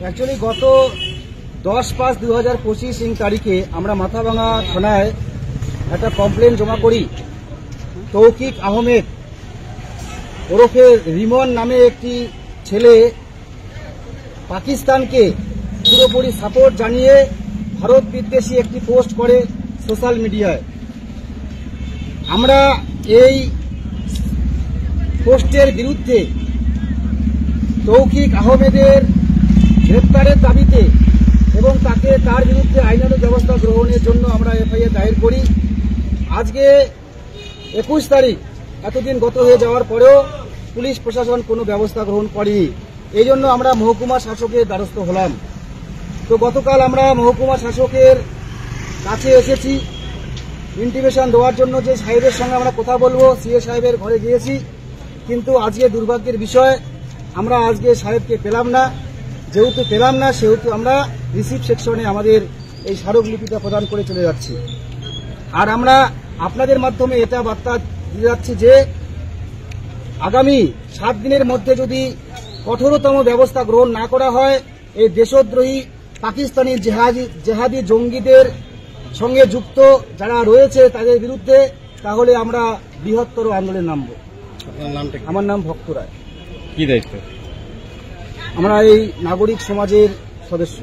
Actually গত 10/5/2025 তারিখে আমরা মাথাভাঙা থানায় একটা কমপ্লেন জমা করি। তৌকিক আহমেদ ওরফে রিমন নামে একটি ছেলে পাকিস্তানকে পুরোপুরি সাপোর্ট জানিয়ে ভারত বিদ্বেষী একটি পোস্ট করে সোশ্যাল মিডিয়ায়। আমরা এই পোস্টের বিরুদ্ধে তৌকিক আহমেদের গ্রেপ্তারের দাবিতে এবং তার বিরুদ্ধে আইনানুগ ব্যবস্থা গ্রহণের জন্য আমরা এফআইআর দায়ের করি। আজকে 21 তারিখ, এতদিন গত হয়ে যাওয়ার পরেও পুলিশ প্রশাসন কোনো ব্যবস্থা গ্রহণ করেনি। এই জন্য আমরা মহকুমা শাসকের দ্বারস্থ হলাম। তো গতকাল আমরা মহকুমা শাসকের কাছে এসেছি ইন্টিমেশন দেওয়ার জন্য যে সাহেবের সঙ্গে আমরা কথা বলবো। সিএ সাহেবের ঘরে গিয়েছি, কিন্তু আজকে দুর্ভাগ্যের বিষয় আমরা আজকে সাহেবকে পেলাম না। যেহেতু পেলাম না, সেহেতু আমরা রিসিভ সেকশনে আমাদের এই স্মারকলিপিটা প্রদান করে চলে যাচ্ছি। আর আমরা আপনাদের মাধ্যমে এটা বার্তা দিয়ে যাচ্ছি যে আগামী 7 দিনের মধ্যে যদি কঠোরতম ব্যবস্থা গ্রহণ না করা হয়, এই দেশদ্রোহী পাকিস্তানি জেহাদি জঙ্গিদের সঙ্গে যুক্ত যারা রয়েছে তাদের বিরুদ্ধে, তাহলে আমরা বৃহত্তর আন্দোলনে নামব। আমার নাম ভক্ত রায়। কি দায়িত্ব? আমরা এই নাগরিক সমাজের সদস্য।